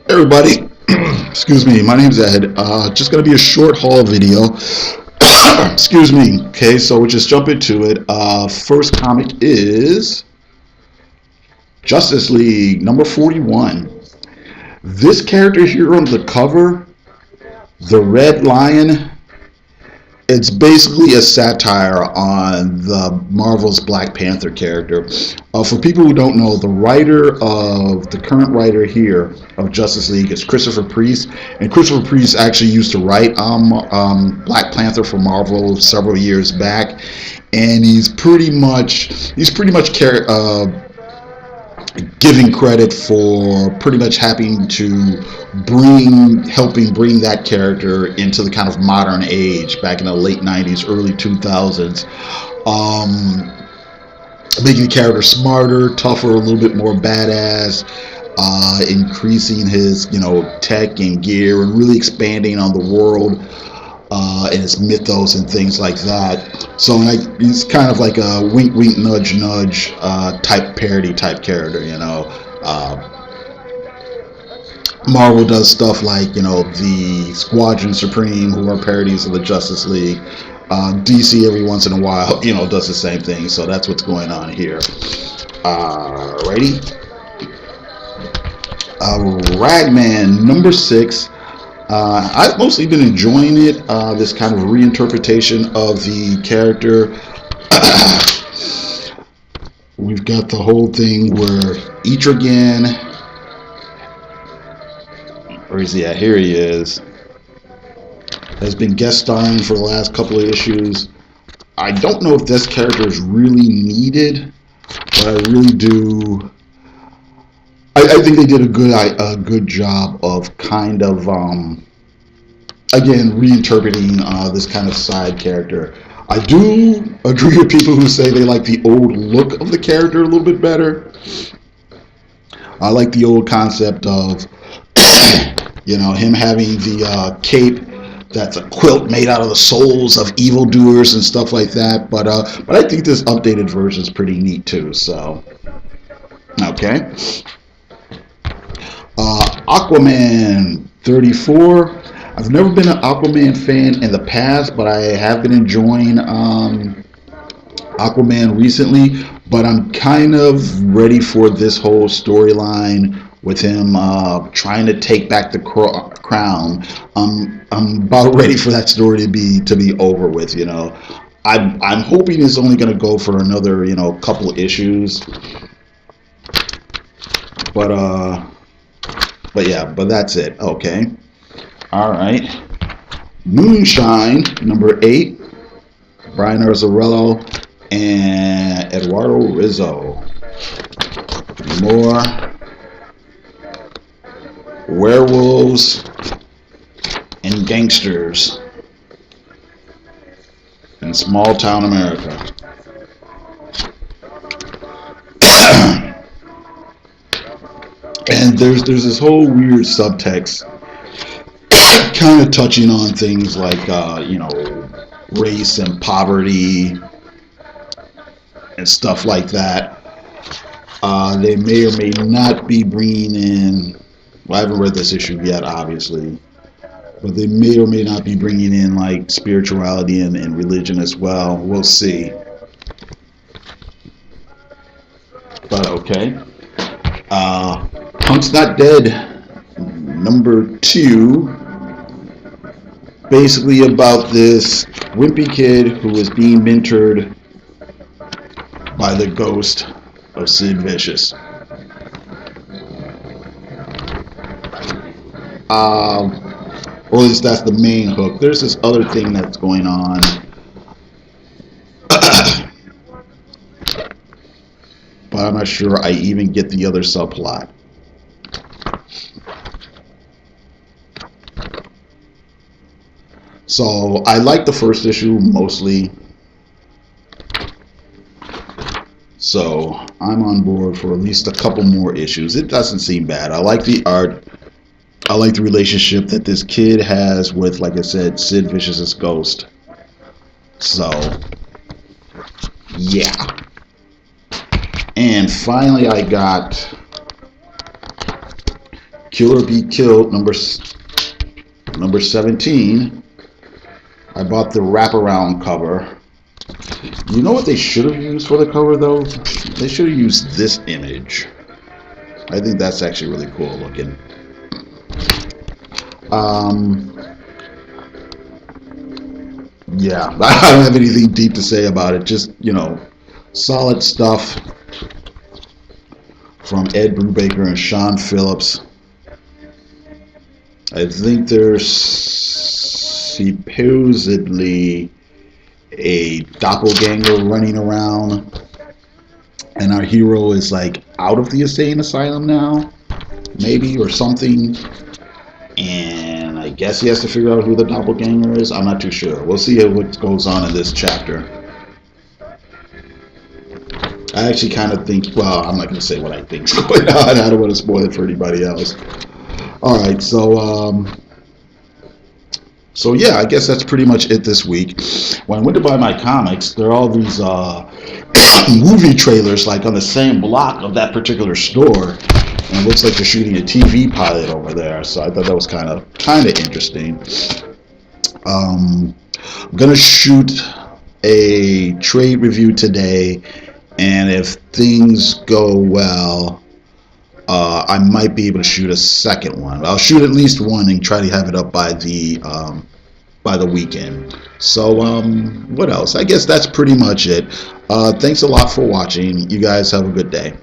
Everybody, excuse me, my name's Ed. Just gonna be a short haul video. Excuse me. Okay, so we'll just jump into it. First comic is Justice League number 41. This character here on the cover, the Red Lion, it's basically a satire on the Marvel's Black Panther character. For people who don't know, the current writer here of Justice League is Christopher Priest, and Christopher Priest actually used to write Black Panther for Marvel several years back, and giving credit for pretty much having to helping bring that character into the kind of modern age back in the late 90s, early 2000s. Making the character smarter, tougher, a little bit more badass, increasing his, tech and gear, and really expanding on the world and its mythos and things like that. So he's kind of like a wink, wink, nudge, nudge type parody type character. Marvel does stuff like, the Squadron Supreme, who are parodies of the Justice League. DC every once in a while, does the same thing. So that's what's going on here. Ready? Ragman number 6. I've mostly been enjoying it. This kind of reinterpretation of the character. We've got the whole thing where Etrigan, where is he at? Here he is. Has been guest starring for the last couple of issues. I don't know if this character is really needed, but I really do. I think they did a good job of kind of again reinterpreting this kind of side character. I do agree with people who say they like the old look of the character a little bit better. I like the old concept of him having the cape that's a quilt made out of the souls of evildoers and stuff like that. But I think this updated version is pretty neat too. So okay. Aquaman 34. I've never been an Aquaman fan in the past, but I have been enjoying Aquaman recently. But I'm kind of ready for this whole storyline with him trying to take back the crown. I'm about ready for that story to be over with. I'm hoping it's only going to go for another couple issues. But yeah, but that's it. Okay. All right. Moonshine, number 8. Brian Azzarello and Eduardo Rizzo. More werewolves and gangsters in small town America. And there's this whole weird subtext kind of touching on things like race and poverty and stuff like that. They may or may not be bringing in, well, I haven't read this issue yet obviously, but they may or may not be bringing in like spirituality and religion as well. We'll see. But okay. Punk's Not Dead, number 2, basically about this wimpy kid who is being mentored by the ghost of Sid Vicious. Or at least that's the main hook. There's this other thing that's going on. But I'm not sure I even get the other subplot. So I like the first issue mostly. So I'm on board for at least a couple more issues. It doesn't seem bad. I like the art. I like the relationship that this kid has with, like I said, Sid Vicious's ghost. So yeah. And finally I got Kill or Be Killed number 17. I bought the wraparound cover. You know what they should have used for the cover though? They should have used this image. I think that's actually really cool looking. Yeah, I don't have anything deep to say about it. Just, solid stuff from Ed Brubaker and Sean Phillips. I think there's supposedly a doppelganger running around, and our hero is like out of the insane asylum now, maybe, or something. And I guess he has to figure out who the doppelganger is. I'm not too sure. We'll see what goes on in this chapter. I actually kind of think, well, I'm not going to say what I think's going on. I don't want to spoil it for anybody else. All right, so yeah, I guess that's pretty much it this week. When I went to buy my comics, there are all these movie trailers like on the same block of that particular store, and it looks like they're shooting a TV pilot over there. So I thought that was kind of interesting. I'm gonna shoot a trade review today, and if things go well, I might be able to shoot a second one. I'll shoot at least one and try to have it up by the weekend. So what else? I guess that's pretty much it. Thanks a lot for watching. You guys have a good day.